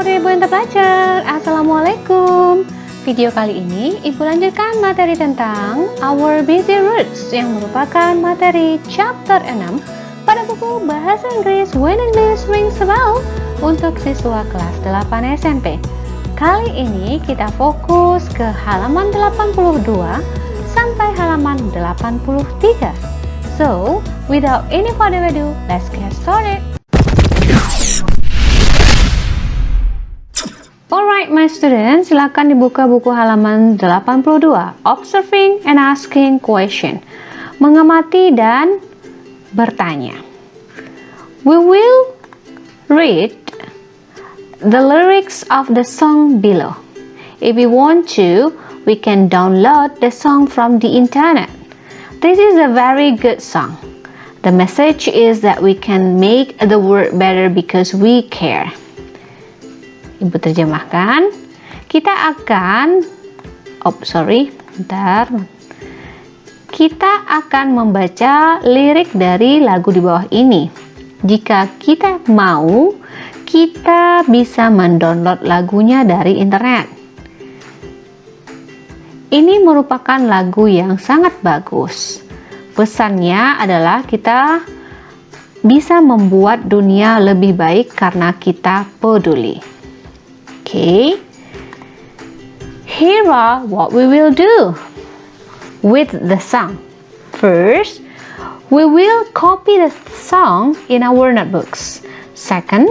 murid Ibu yang terpelajar, Assalamualaikum. Video kali ini Ibu lanjutkan materi tentang Our Busy Roots yang merupakan materi chapter 6 pada buku Bahasa Inggris When English Rings a Bell untuk siswa kelas 8 SMP. Kali ini kita fokus ke halaman 82 sampai halaman 83. So, without any further ado, let's get started. Alright my students, silakan dibuka buku halaman 82, Observing and Asking Question, mengamati dan bertanya. We will read the lyrics of the song below. If we want to, we can download the song from the internet. This is a very good song. The message is that we can make the world better because we care. Ibu terjemahkan, kita akan membaca lirik dari lagu di bawah ini. Jika kita mau, kita bisa mendownload lagunya dari internet. Ini merupakan lagu yang sangat bagus. Pesannya adalah kita bisa membuat dunia lebih baik karena kita peduli. Okay, here are what we will do with the song. First, we will copy the song in our notebooks. Second,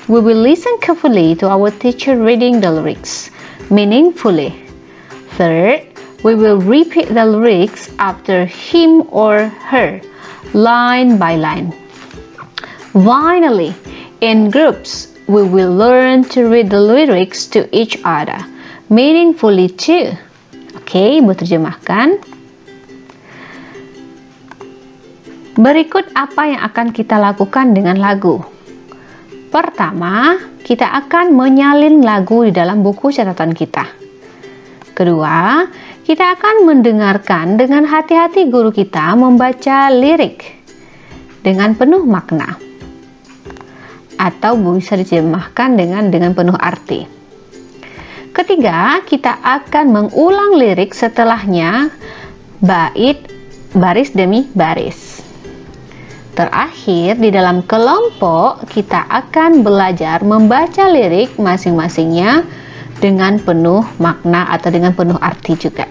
we will listen carefully to our teacher reading the lyrics meaningfully. Third, we will repeat the lyrics after him or her, line by line. Finally, in groups, we will learn to read the lyrics to each other, meaningfully too. Oke, Ibu terjemahkan. Berikut apa yang akan kita lakukan dengan lagu. Pertama, kita akan menyalin lagu di dalam buku catatan kita. Kedua, kita akan mendengarkan dengan hati-hati guru kita membaca lirik dengan penuh makna. Atau bisa diterjemahkan dengan penuh arti. Ketiga, kita akan mengulang lirik setelahnya baris demi baris. Terakhir, di dalam kelompok kita akan belajar membaca lirik masing-masingnya dengan penuh makna atau dengan penuh arti juga.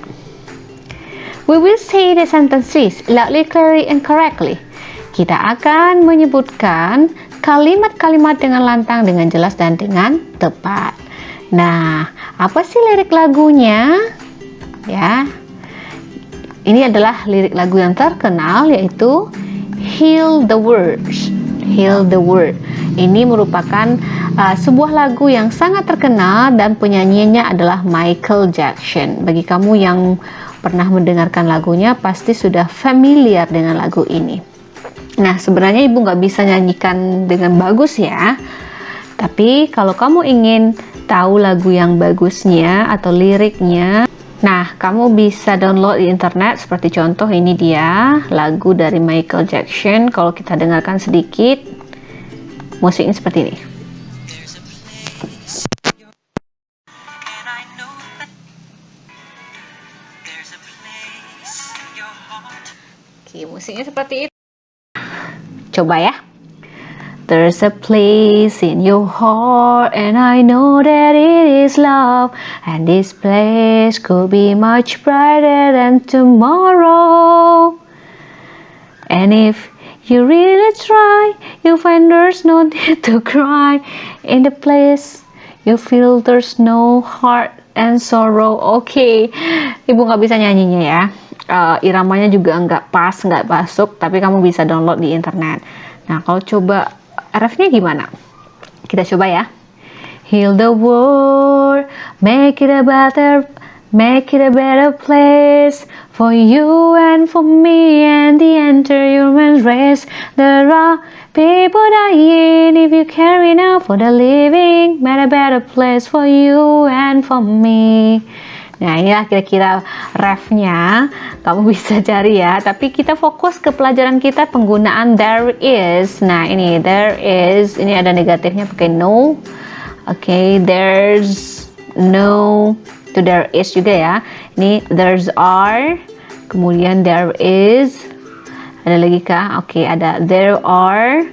We will say the sentences loudly, clearly, and correctly. Kita akan menyebutkan kalimat-kalimat dengan lantang, dengan jelas, dan dengan tepat. Nah, apa sih lirik lagunya? Ya, ini adalah lirik lagu yang terkenal, yaitu Heal the World. Heal the World. Ini merupakan sebuah lagu yang sangat terkenal dan penyanyinya adalah Michael Jackson. Bagi kamu yang pernah mendengarkan lagunya, pasti sudah familiar dengan lagu ini. Nah, sebenarnya Ibu nggak bisa nyanyikan dengan bagus ya. Tapi kalau kamu ingin tahu lagu yang bagusnya atau liriknya, nah kamu bisa download di internet. Seperti contoh ini dia lagu dari Michael Jackson. Kalau kita dengarkan sedikit, musiknya seperti ini. Oke, musiknya seperti itu. Coba ya. There's a place in your heart and I know that it is love, and this place could be much brighter than tomorrow. And if you really try, you'll find there's no need to cry. In the place you feel there's no heart and sorrow. Oke, Ibu nggak bisa nyanyinya ya. Iramanya juga nggak pas, nggak masuk, tapi kamu bisa download di internet. Nah, kalau coba refnya gimana? Kita coba ya. Heal the world, make it a better place for you and for me and the entire human race. There are people dying if you care enough for the living, make a better place for you and for me. Nah, inilah kira-kira refnya. Kamu bisa cari ya. Tapi kita fokus ke pelajaran kita penggunaan there is. Nah, ini there is. Ini ada negatifnya pakai no. Oke, there's no, itu there is juga ya. Ini there's are, kemudian there is, ada lagi kah? Oke, ada there are,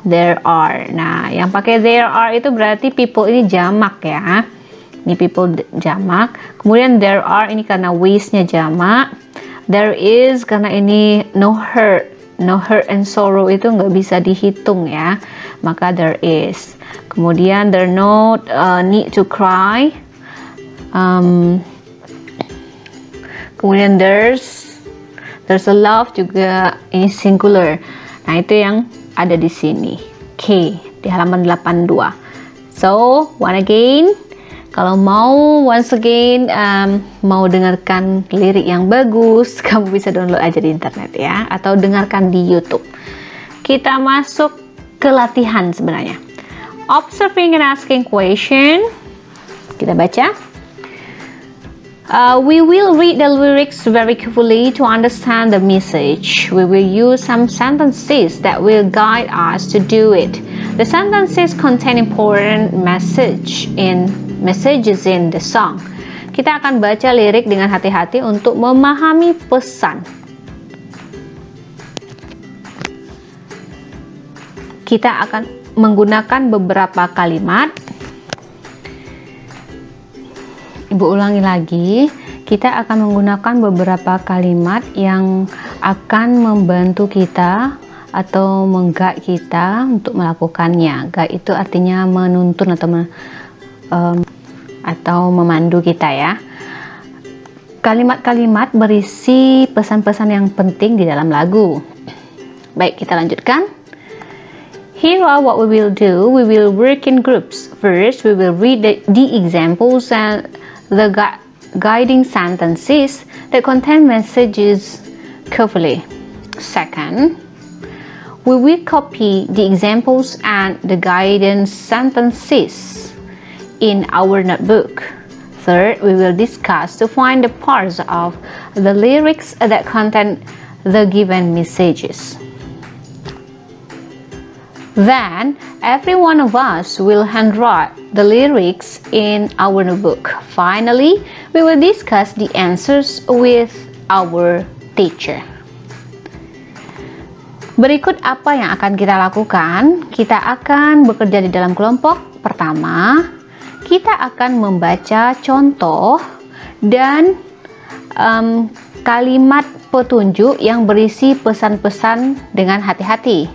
there are. Nah, yang pakai there are itu berarti people ini jamak ya. Ini people jamak. Kemudian there are ini karena ways-nya jamak. There is karena ini no hurt and sorrow itu nggak bisa dihitung ya. Maka there is. Kemudian there no need to cry. Kemudian there's a love juga, ini singular. Nah, itu yang ada di sini. Oke, di halaman 82. So, one again. Kalau mau once again mau dengarkan lirik yang bagus, kamu bisa download aja di internet ya, atau dengarkan di YouTube. Kita masuk ke latihan sebenarnya. Observing and asking question. Kita baca. We will read the lyrics very carefully to understand the message. We will use some sentences that will guide us to do it. The sentences contain important messages in the song. Kita akan baca lirik dengan hati-hati untuk memahami pesan. Kita akan menggunakan beberapa kalimat. Ibu ulangi lagi. Kita akan menggunakan beberapa kalimat yang akan membantu kita atau meng-guide kita untuk melakukannya. Guide itu artinya menuntun atau memandu kita ya. Kalimat-kalimat berisi pesan-pesan yang penting di dalam lagu. Baik, kita lanjutkan. Here are what we will do. We will work in groups. First, we will read the examples and the guiding sentences that contain messages carefully. Second, we will copy the examples and the guidance sentences in our notebook. Third, we will discuss to find the parts of the lyrics that contain the given messages. Then, every one of us will handwrite the lyrics in our notebook. Finally, we will discuss the answers with our teacher. Berikut apa yang akan kita lakukan. Kita akan bekerja di dalam kelompok. Pertama, kita akan membaca contoh dan kalimat petunjuk yang berisi pesan-pesan dengan hati-hati.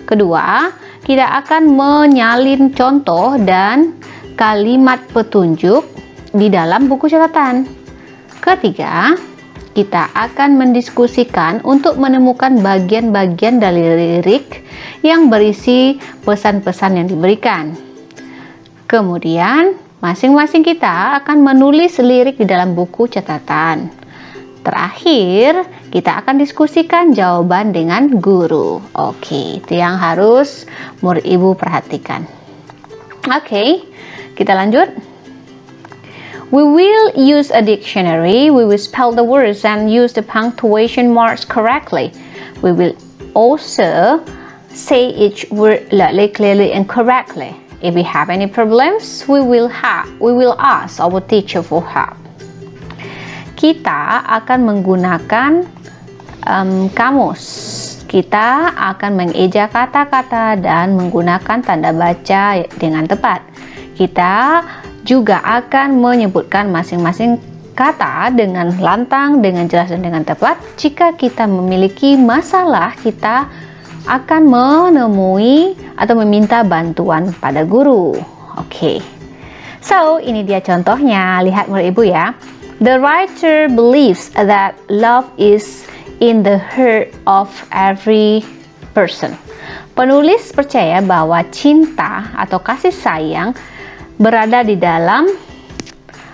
Kedua, kita akan menyalin contoh dan kalimat petunjuk di dalam buku catatan. Ketiga, kita akan mendiskusikan untuk menemukan bagian-bagian dari lirik yang berisi pesan-pesan yang diberikan. Kemudian, masing-masing kita akan menulis lirik di dalam buku catatan. Terakhir, kita akan diskusikan jawaban dengan guru. Oke, itu yang harus murid ibu perhatikan. Oke, kita lanjut. We will use a dictionary. We will spell the words and use the punctuation marks correctly. We will also say each word loudly, clearly, and correctly. If we have any problems, we will ask our teacher for help. Kita akan menggunakan kamus. Kita akan mengeja kata-kata dan menggunakan tanda baca dengan tepat. Kita juga akan menyebutkan masing-masing kata dengan lantang, dengan jelas dan dengan tepat. Jika kita memiliki masalah, kita akan menemui atau meminta bantuan pada guru. Oke. So, ini dia contohnya. Lihat murid ibu ya. The writer believes that love is in the heart of every person. Penulis percaya bahwa cinta atau kasih sayang berada di dalam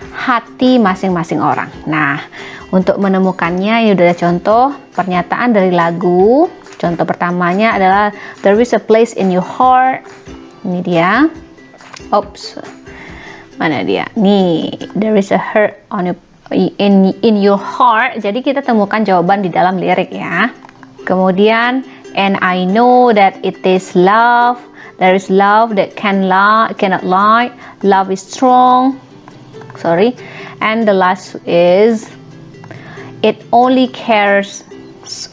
hati masing-masing orang. Nah, untuk menemukannya, ini udah contoh pernyataan dari lagu. Contoh pertamanya adalah there is a place in your heart. Ini dia. Oops. Mana dia? Nih, there is a heart on your in your heart. Jadi kita temukan jawaban di dalam lirik ya. Kemudian and I know that it is love There is love that cannot lie. Love is strong. Sorry. And the last is it only cares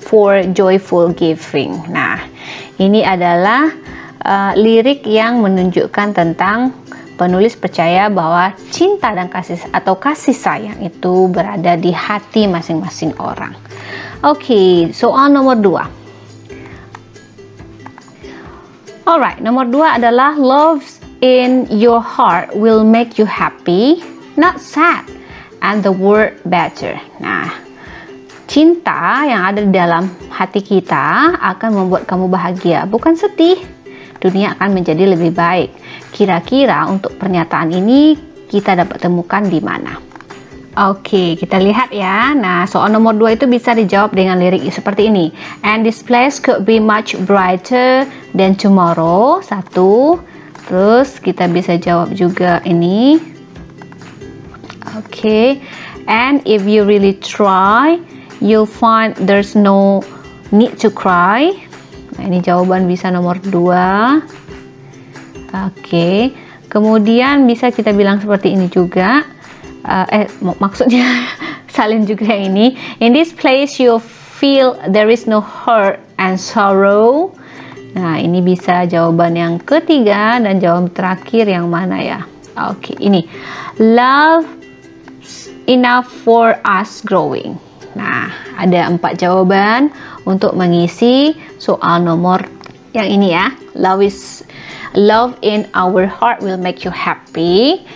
for joyful giving. Nah, ini adalah lirik yang menunjukkan tentang penulis percaya bahwa cinta dan kasih atau kasih sayang itu berada di hati masing-masing orang. Oke, soal nomor 2. Alright, nomor 2 adalah love in your heart will make you happy, not sad, and the world better. Nah, cinta yang ada di dalam hati kita akan membuat kamu bahagia, bukan sedih. Dunia akan menjadi lebih baik. Kira-kira untuk pernyataan ini kita dapat temukan di mana? Oke, kita lihat ya. Nah, soal nomor 2 itu bisa dijawab dengan lirik seperti ini. And this place could be much brighter than tomorrow. 1. Terus kita bisa jawab juga ini. Oke. And if you really try, you'll find there's no need to cry. Nah, ini jawaban bisa nomor 2. Oke. Kemudian bisa kita bilang seperti ini juga. Maksudnya salin juga ini. In this place you feel there is no hurt and sorrow. Nah, ini bisa jawaban yang ketiga, dan jawaban terakhir yang mana ya? Oke, ini. Love enough for us growing. Nah, ada 4 jawaban untuk mengisi soal nomor yang ini ya. Love in our heart will make you happy.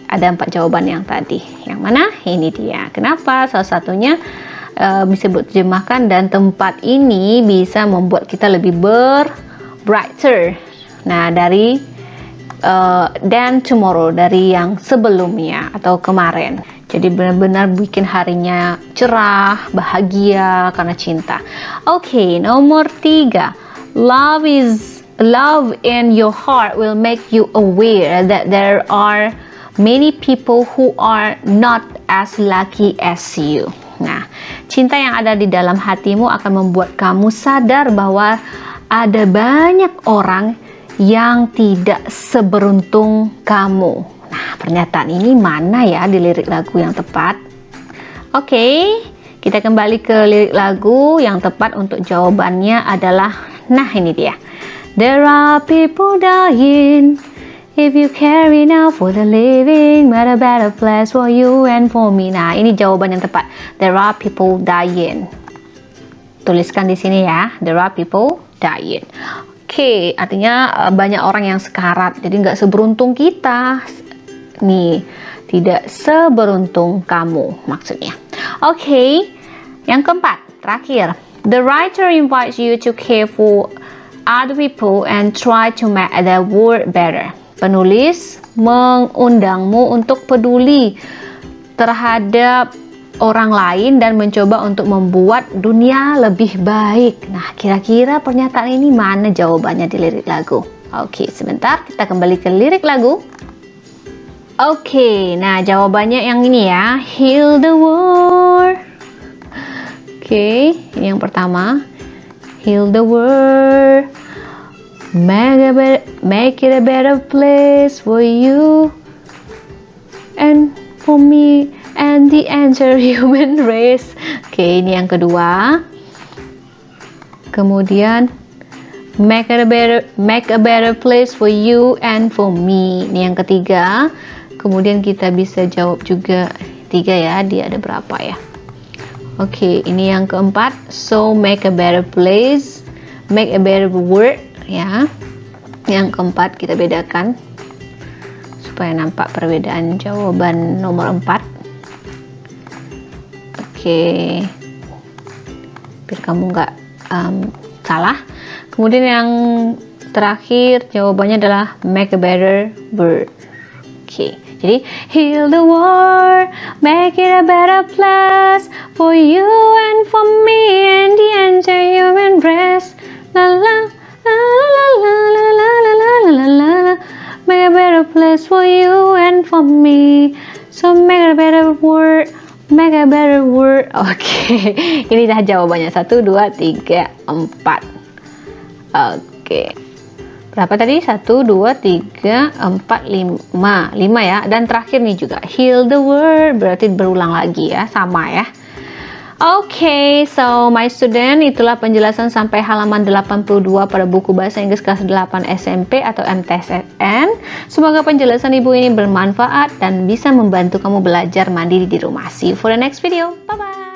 Ada 4 jawaban yang tadi. Yang mana? Ini dia. Kenapa? Salah satunya bisa diterjemahkan, dan tempat ini bisa membuat kita lebih brighter. Nah, dari than tomorrow, dari yang sebelumnya atau kemarin. Jadi benar-benar bikin harinya cerah, bahagia karena cinta. Oke, nomor 3. Love in your heart will make you aware that there are many people who are not as lucky as you. Nah, cinta yang ada di dalam hatimu akan membuat kamu sadar bahwa ada banyak orang yang tidak seberuntung kamu. Nah, pernyataan ini mana ya di lirik lagu yang tepat? Oke, kita kembali ke lirik lagu yang tepat untuk jawabannya adalah, nah ini dia. There are people dying. If you care enough for the living, but a better place for you and for me. Nah, ini jawaban yang tepat. There are people dying. Tuliskan di sini ya. There are people dying. Oke, artinya banyak orang yang sekarat. Jadi nggak seberuntung kita. Nih, tidak seberuntung kamu maksudnya. Oke, yang keempat, terakhir. The writer invites you to care for other people and try to make the world better. Penulis mengundangmu untuk peduli terhadap orang lain dan mencoba untuk membuat dunia lebih baik. Nah, kira-kira pernyataan ini mana jawabannya di lirik lagu? Oke, sebentar, kita kembali ke lirik lagu. Oke, nah jawabannya yang ini ya. Heal the world. Oke, ini yang pertama. Heal the world. Make it a better place for you and for me and the entire human race. Oke, ini yang kedua. Kemudian make a better place for you and for me. Ini yang ketiga. Kemudian kita bisa jawab juga 3 ya. Dia ada berapa ya? Oke, ini yang keempat. So make a better place, make a better world. Ya, yang keempat kita bedakan supaya nampak perbedaan jawaban nomor 4. Oke, biar kamu nggak salah. Kemudian yang terakhir jawabannya adalah make a better world. Oke, jadi heal the world, make it a better place for you and for me and the entire human race. La la. Make a better place for you and for me. So make a better world, make a better world. Oke, ini dah jawabannya. 1, 2, 3, 4. Oke. berapa tadi? 1, 2, 3, 4, 5 ya. Dan terakhir nih juga heal the world, berarti berulang lagi ya, sama ya. Oke, so my student, itulah penjelasan sampai halaman 82 pada buku Bahasa Inggris kelas 8 SMP atau MTSN. Semoga penjelasan ibu ini bermanfaat dan bisa membantu kamu belajar mandiri di rumah. See you for the next video. Bye-bye.